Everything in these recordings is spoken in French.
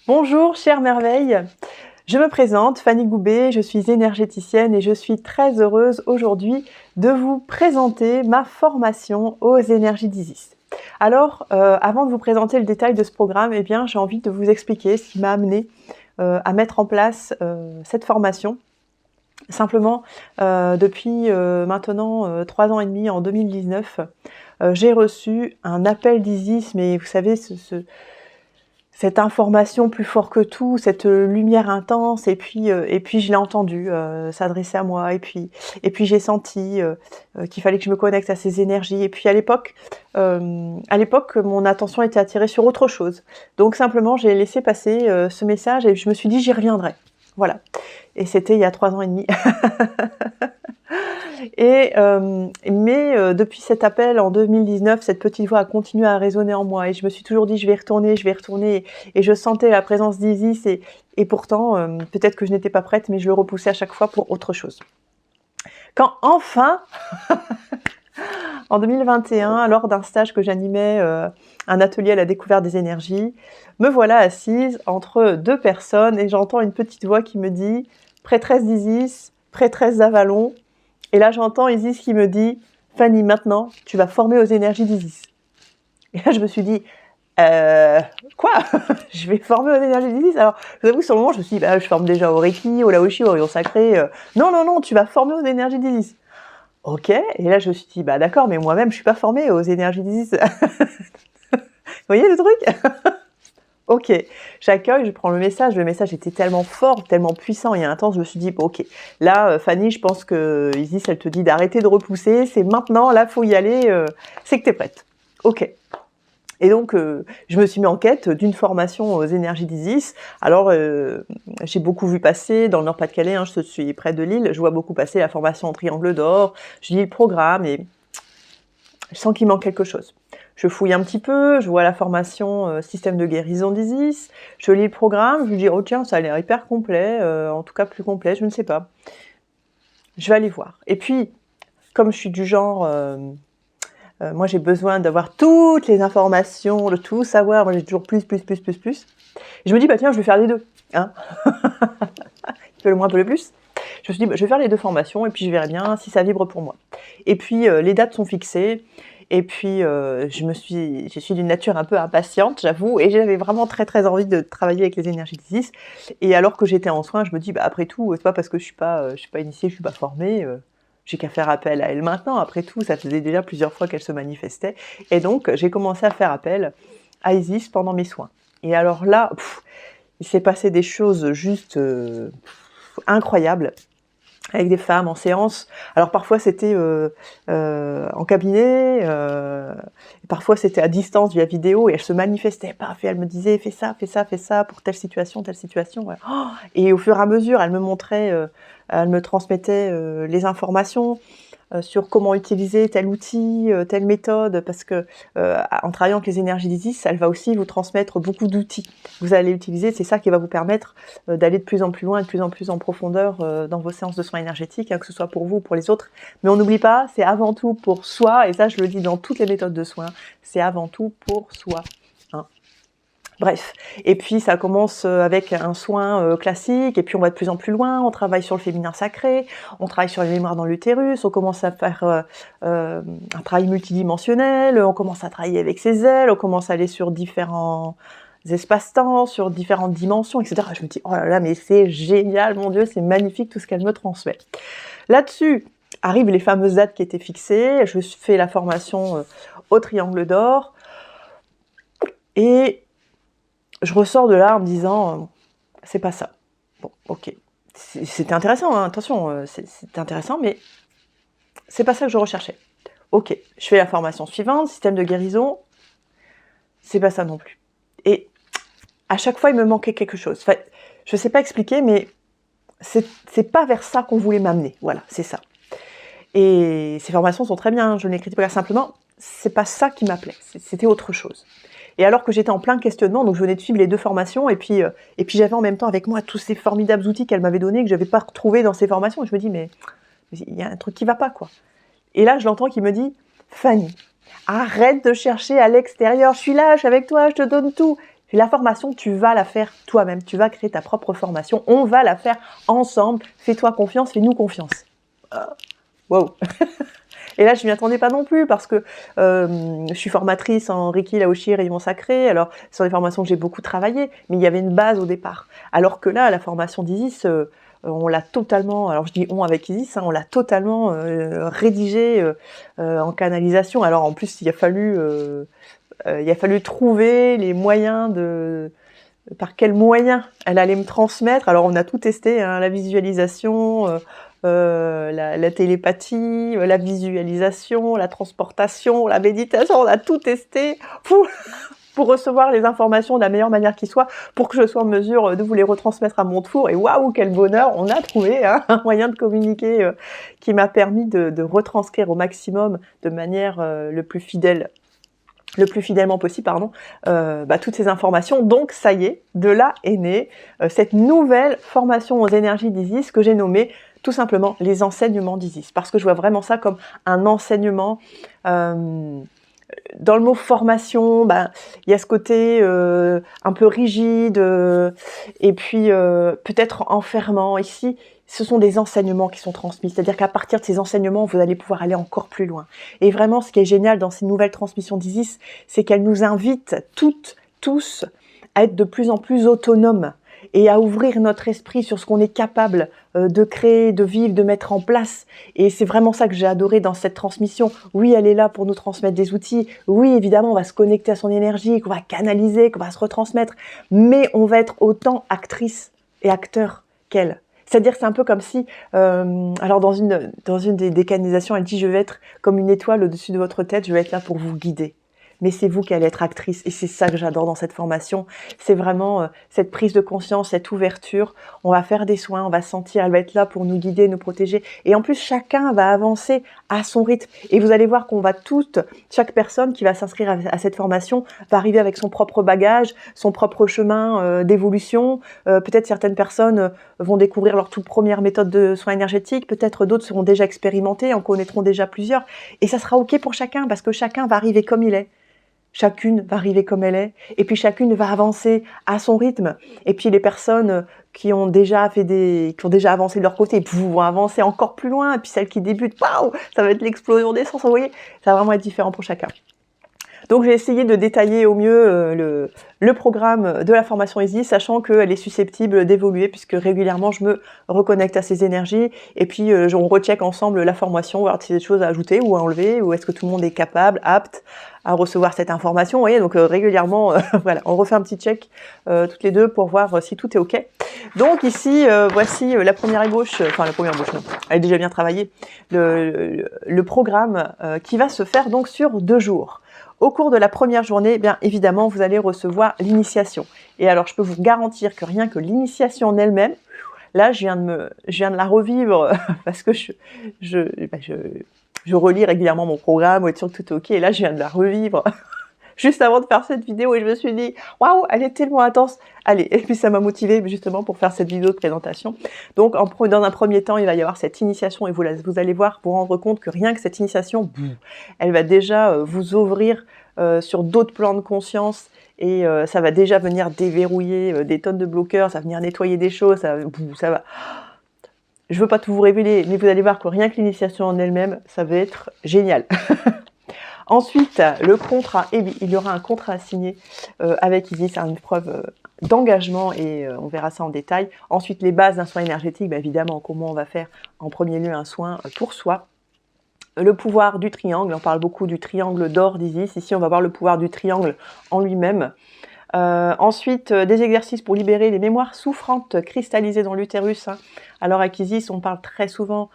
Bonjour chère merveille, je me présente Fanny Goubet, je suis énergéticienne et je suis très heureuse aujourd'hui de vous présenter ma formation aux énergies d'Isis. Alors, avant de vous présenter le détail de ce programme, eh bien, j'ai envie de vous expliquer ce qui m'a amené à mettre en place cette formation. Simplement, depuis maintenant 3 ans et demi, en 2019, j'ai reçu un appel d'Isis, mais vous savez, cette information plus fort que tout, cette lumière intense, et puis je l'ai entendu s'adresser à moi, et puis j'ai senti qu'il fallait que je me connecte à ces énergies. Et puis à l'époque, mon attention était attirée sur autre chose. Donc simplement, j'ai laissé passer ce message et je me suis dit j'y reviendrai. Voilà. Et c'était il y a 3 ans et demi. Mais depuis cet appel en 2019, cette petite voix a continué à résonner en moi et je me suis toujours dit je vais y retourner et je sentais la présence d'Isis et pourtant peut-être que je n'étais pas prête, mais je le repoussais à chaque fois pour autre chose. Quand enfin, en 2021, lors d'un stage que j'animais, un atelier à la découverte des énergies, me voilà assise entre 2 personnes et j'entends une petite voix qui me dit « Prêtresse d'Isis, prêtresse d'Avalon ». Et là, j'entends Isis qui me dit « Fanny, maintenant, tu vas former aux énergies d'Isis ». Et là, je me suis dit quoi je vais former aux énergies d'Isis? Alors, je vous avoue, sur le moment, je me suis dit je forme déjà au Reiki, au Laoshi, au rayon sacré. Non, non, non, tu vas former aux énergies d'Isis. Ok, et là, je me suis dit d'accord, mais moi-même, je suis pas formée aux énergies d'Isis. Vous voyez le truc? Ok, j'accueille, je prends le message était tellement fort, tellement puissant et intense, je me suis dit, ok, là, Fanny, je pense que Isis, elle te dit d'arrêter de repousser, c'est maintenant, là, faut y aller, c'est que t'es prête. Ok. Et donc, je me suis mis en quête d'une formation aux énergies d'Isis. Alors, j'ai beaucoup vu passer, dans le Nord-Pas-de-Calais, je suis près de Lille, je vois beaucoup passer la formation en triangle d'or, je lis le programme et je sens qu'il manque quelque chose. Je fouille un petit peu, je vois la formation système de guérison d'Isis, je lis le programme, je me dis oh tiens, ça a l'air hyper complet, en tout cas plus complet, je ne sais pas. Je vais aller voir. Et puis, comme je suis du genre, moi j'ai besoin d'avoir toutes les informations, de tout savoir, moi j'ai toujours plus. Je me dis tiens, je vais faire les deux, hein. Peu le moins, peu le plus. Je me suis dit je vais faire les 2 formations et puis je verrai bien si ça vibre pour moi. Et puis les dates sont fixées. Et puis, je suis d'une nature un peu impatiente, j'avoue, et j'avais vraiment très, très envie de travailler avec les énergies d'Isis. Et alors que j'étais en soins, je me dis, après tout, c'est pas parce que je suis pas initiée, je suis pas formée, j'ai qu'à faire appel à elle maintenant. Après tout, ça faisait déjà plusieurs fois qu'elle se manifestait. Et donc, j'ai commencé à faire appel à Isis pendant mes soins. Et alors là, il s'est passé des choses juste incroyables. Avec des femmes en séance. Alors parfois c'était en cabinet, parfois c'était à distance via vidéo et elles se manifestaient, paf, et elles me disaient fais ça pour telle situation. Ouais. Oh, et au fur et à mesure, elles me montraient, elles me transmettaient les informations sur comment utiliser tel outil, telle méthode, parce que en travaillant avec les énergies d'Isis, elle va aussi vous transmettre beaucoup d'outils que vous allez utiliser. C'est ça qui va vous permettre d'aller de plus en plus loin, de plus en plus en profondeur dans vos séances de soins énergétiques, que ce soit pour vous ou pour les autres. Mais on n'oublie pas, c'est avant tout pour soi, et ça je le dis dans toutes les méthodes de soins, c'est avant tout pour soi. Bref, et puis ça commence avec un soin classique, et puis on va de plus en plus loin, on travaille sur le féminin sacré, on travaille sur les mémoires dans l'utérus, on commence à faire un travail multidimensionnel, on commence à travailler avec ses ailes, on commence à aller sur différents espaces-temps, sur différentes dimensions, etc. Je me dis, oh là là, mais c'est génial, mon Dieu, c'est magnifique tout ce qu'elle me transmet. Là-dessus, arrivent les fameuses dates qui étaient fixées, je fais la formation au Triangle d'Or, et je ressors de là en me disant c'est pas ça. Bon, ok. C'était intéressant, hein, attention, c'était intéressant, mais c'est pas ça que je recherchais. Ok, je fais la formation suivante, système de guérison, c'est pas ça non plus. Et à chaque fois, il me manquait quelque chose. Enfin, je sais pas expliquer, mais c'est pas vers ça qu'on voulait m'amener. Voilà, c'est ça. Et ces formations sont très bien, je ne les critique pas simplement, c'est pas ça qui m'appelait, c'était autre chose. Et alors que j'étais en plein questionnement, donc je venais de suivre les 2 formations, et puis j'avais en même temps avec moi tous ces formidables outils qu'elle m'avait donnés, que je n'avais pas retrouvés dans ces formations, et je me dis, mais il y a un truc qui va pas, quoi. Et là, je l'entends qui me dit, Fanny, arrête de chercher à l'extérieur, je suis là, je suis avec toi, je te donne tout. La formation, tu vas la faire toi-même. Tu vas créer ta propre formation. On va la faire ensemble. Fais-toi confiance, fais-nous confiance. Wow. Et là, je m'y attendais pas non plus parce que je suis formatrice en Reiki, Laoshi, Rayon Sacré. Alors, ce sont des formations que j'ai beaucoup travaillées, mais il y avait une base au départ. Alors que là, la formation d'Isis, on l'a totalement, alors je dis on avec Isis, hein, on l'a totalement rédigée en canalisation. Alors en plus, il a fallu trouver les moyens par quels moyens elle allait me transmettre. Alors on a tout testé, hein, la visualisation, la télépathie, la visualisation, la transportation, la méditation, on a tout testé pour recevoir les informations de la meilleure manière qui soit, pour que je sois en mesure de vous les retransmettre à mon tour. Et waouh, quel bonheur, on a trouvé hein, un moyen de communiquer qui m'a permis de retranscrire au maximum de manière le plus fidèlement possible, toutes ces informations. Donc ça y est, de là est née cette nouvelle formation aux énergies d'Isis que j'ai nommée tout simplement les enseignements d'Isis, parce que je vois vraiment ça comme un enseignement. Dans le mot formation, il y a ce côté un peu rigide et puis peut-être enfermant. Ici, ce sont des enseignements qui sont transmis, c'est-à-dire qu'à partir de ces enseignements, vous allez pouvoir aller encore plus loin. Et vraiment, ce qui est génial dans ces nouvelles transmissions d'Isis, c'est qu'elles nous invitent tous, à être de plus en plus autonomes et à ouvrir notre esprit sur ce qu'on est capable de créer, de vivre, de mettre en place. Et c'est vraiment ça que j'ai adoré dans cette transmission. Oui, elle est là pour nous transmettre des outils. Oui, évidemment, on va se connecter à son énergie, qu'on va canaliser, qu'on va se retransmettre. Mais on va être autant actrice et acteur qu'elle. C'est-à-dire que c'est un peu comme si, alors dans une des canalisations, elle dit « Je vais être comme une étoile au-dessus de votre tête, je vais être là pour vous guider ». Mais c'est vous qui allez être actrice, et c'est ça que j'adore dans cette formation. C'est vraiment cette prise de conscience, cette ouverture. On va faire des soins, on va sentir, elle va être là pour nous guider, nous protéger. Et en plus, chacun va avancer à son rythme. Et vous allez voir qu'on va chaque personne qui va s'inscrire à cette formation va arriver avec son propre bagage, son propre chemin d'évolution. Peut-être certaines personnes vont découvrir leur toute première méthode de soins énergétiques. Peut-être d'autres seront déjà expérimentées, en connaîtront déjà plusieurs. Et ça sera OK pour chacun, parce que chacun va arriver comme il est. Chacune va arriver comme elle est, et puis chacune va avancer à son rythme. Et puis les personnes qui ont déjà avancé de leur côté, vont avancer encore plus loin. Et puis celles qui débutent, waouh, ça va être l'explosion des sens. Vous voyez, ça va vraiment être différent pour chacun. Donc j'ai essayé de détailler au mieux le programme de la formation Isis, sachant qu'elle est susceptible d'évoluer, puisque régulièrement je me reconnecte à ces énergies, et puis on recheck ensemble la formation, voir si y a des choses à ajouter ou à enlever, ou est-ce que tout le monde est capable, apte à recevoir cette information. Vous voyez, donc régulièrement, voilà, on refait un petit check toutes les deux pour voir si tout est OK. Donc ici, voici la première ébauche, enfin la première ébauche, non, elle est déjà bien travaillée, le programme qui va se faire donc sur 2 jours. Au cours de la première journée, bien évidemment, vous allez recevoir l'initiation. Et alors, je peux vous garantir que rien que l'initiation en elle-même, là, je viens de la revivre parce que je relis régulièrement mon programme, pour être sûr que tout est OK. Et là, je viens de la revivre juste avant de faire cette vidéo et je me suis dit, waouh, elle est tellement intense. Allez, et puis ça m'a motivée justement pour faire cette vidéo de présentation. Donc, dans un premier temps, il va y avoir cette initiation et vous allez voir, vous rendre compte que rien que cette initiation, elle va déjà vous ouvrir sur d'autres plans de conscience et ça va déjà venir déverrouiller des tonnes de bloqueurs, ça va venir nettoyer des choses, ça va... Je veux pas tout vous révéler, mais vous allez voir que rien que l'initiation en elle-même, ça va être génial. Ensuite, le contrat, il y aura un contrat à signer avec Isis, une preuve d'engagement et on verra ça en détail. Ensuite, les bases d'un soin énergétique, évidemment, comment on va faire en premier lieu un soin pour soi. Le pouvoir du triangle, on parle beaucoup du triangle d'or d'Isis. Ici, on va voir le pouvoir du triangle en lui-même. Ensuite, des exercices pour libérer les mémoires souffrantes cristallisées dans l'utérus. Alors avec Isis, on parle très souvent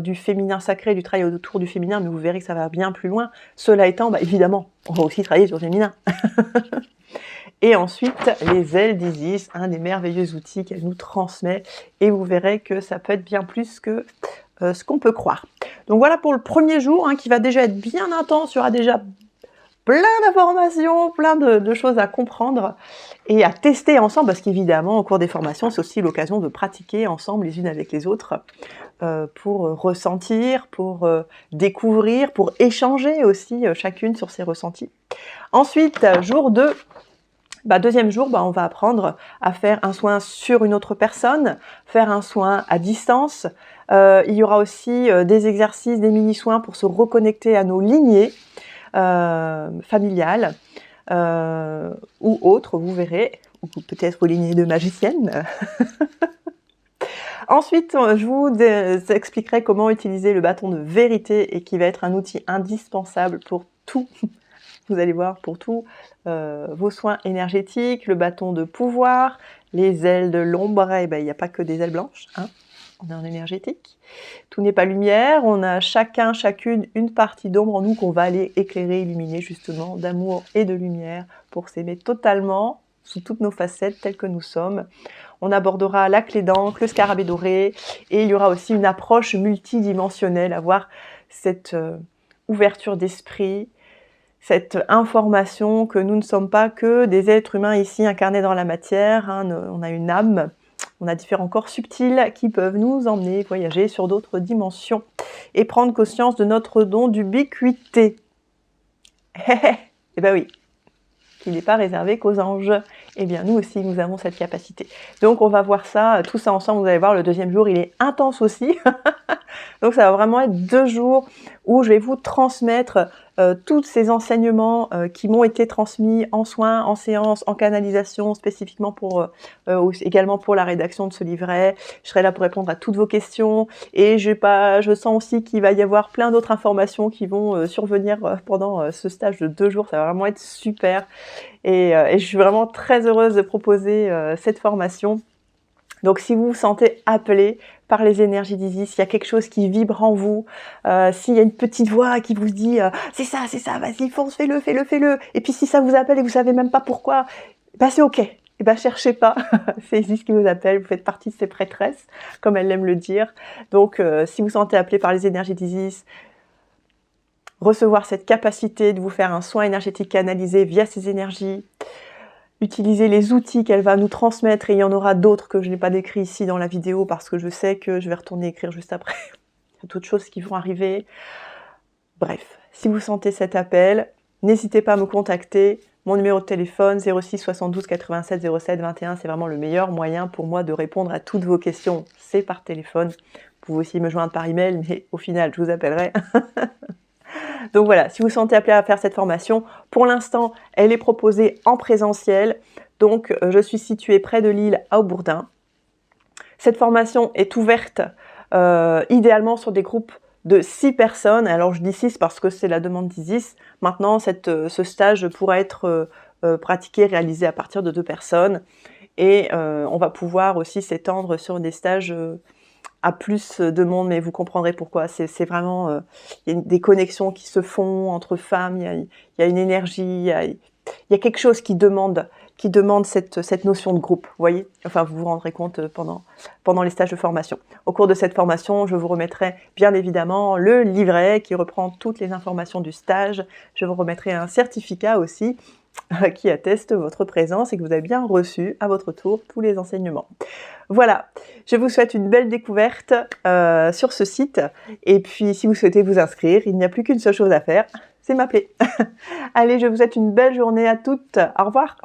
du féminin sacré, du travail autour du féminin, mais vous verrez que ça va bien plus loin. Cela étant, évidemment, on va aussi travailler sur le féminin. Et ensuite, les ailes d'Isis, un des merveilleux outils qu'elle nous transmet, et vous verrez que ça peut être bien plus que ce qu'on peut croire. Donc voilà pour le premier jour, qui va déjà être bien intense, il y aura déjà plein d'informations, plein de choses à comprendre et à tester ensemble, parce qu'évidemment, au cours des formations, c'est aussi l'occasion de pratiquer ensemble les unes avec les autres pour ressentir, pour découvrir, pour échanger aussi chacune sur ses ressentis. Ensuite, jour 2, Deuxième jour, on va apprendre à faire un soin sur une autre personne, faire un soin à distance. Il y aura aussi des exercices, des mini-soins pour se reconnecter à nos lignées familiales ou autres, vous verrez, ou peut-être aux lignées de magiciennes. Ensuite, je vous expliquerai comment utiliser le bâton de vérité et qui va être un outil indispensable pour tout. Vous allez voir, pour tous vos soins énergétiques, le bâton de pouvoir, les ailes de l'ombre, il n'y a pas que des ailes blanches, hein. On est en énergétique. Tout n'est pas lumière, on a chacune une partie d'ombre en nous qu'on va aller éclairer, illuminer justement d'amour et de lumière pour s'aimer totalement sous toutes nos facettes telles que nous sommes. On abordera la clé d'encre, le scarabée doré et il y aura aussi une approche multidimensionnelle, avoir cette ouverture d'esprit, cette information que nous ne sommes pas que des êtres humains ici incarnés dans la matière, hein. On a une âme, on a différents corps subtils qui peuvent nous emmener voyager sur d'autres dimensions et prendre conscience de notre don d'ubiquité. Eh ben oui, qui n'est pas réservé qu'aux anges. Eh bien, nous aussi, nous avons cette capacité. Donc, on va voir ça, tout ça ensemble. Vous allez voir, le deuxième jour, il est intense aussi. Donc, ça va vraiment être 2 jours où je vais vous transmettre tous ces enseignements qui m'ont été transmis en soins, en séance, en canalisation, spécifiquement également pour la rédaction de ce livret. Je serai là pour répondre à toutes vos questions et je sens aussi qu'il va y avoir plein d'autres informations qui vont survenir pendant ce stage de 2 jours. Ça va vraiment être super et je suis vraiment très heureuse de proposer cette formation. Donc, si vous vous sentez appelé par les énergies d'Isis, s'il y a quelque chose qui vibre en vous, s'il y a une petite voix qui vous dit c'est ça, vas-y, fonce, fais-le. Et puis, si ça vous appelle et vous savez même pas pourquoi, c'est ok. Cherchez pas, c'est Isis qui vous appelle, vous faites partie de ses prêtresses, comme elle aime le dire. Donc, si vous vous sentez appelé par les énergies d'Isis, recevoir cette capacité de vous faire un soin énergétique canalisé via ces énergies, utiliser les outils qu'elle va nous transmettre, et il y en aura d'autres que je n'ai pas décrits ici dans la vidéo parce que je sais que je vais retourner écrire juste après. Il y a d'autres choses qui vont arriver. Bref, si vous sentez cet appel, n'hésitez pas à me contacter. Mon numéro de téléphone 06 72 87 07 21, c'est vraiment le meilleur moyen pour moi de répondre à toutes vos questions. C'est par téléphone. Vous pouvez aussi me joindre par email, mais au final, je vous appellerai. Donc voilà, si vous sentez appelé à faire cette formation, pour l'instant, elle est proposée en présentiel. Donc, je suis située près de Lille, à Aubourdin. Cette formation est ouverte idéalement sur des groupes de 6 personnes. Alors, je dis 6 parce que c'est la demande d'Isis. Maintenant, ce stage pourra être pratiqué, réalisé à partir de 2 personnes. Et on va pouvoir aussi s'étendre sur des stages à plus de monde, mais vous comprendrez pourquoi. C'est vraiment, il y a des connexions qui se font entre femmes, il y a une énergie, il y a quelque chose qui demande cette notion de groupe, vous voyez. Enfin, vous vous rendrez compte pendant les stages de formation. Au cours de cette formation, je vous remettrai bien évidemment le livret qui reprend toutes les informations du stage. Je vous remettrai un certificat aussi qui atteste votre présence et que vous avez bien reçu à votre tour tous les enseignements. Voilà, je vous souhaite une belle découverte sur ce site. Et puis, si vous souhaitez vous inscrire, il n'y a plus qu'une seule chose à faire, c'est m'appeler. Allez, je vous souhaite une belle journée à toutes. Au revoir.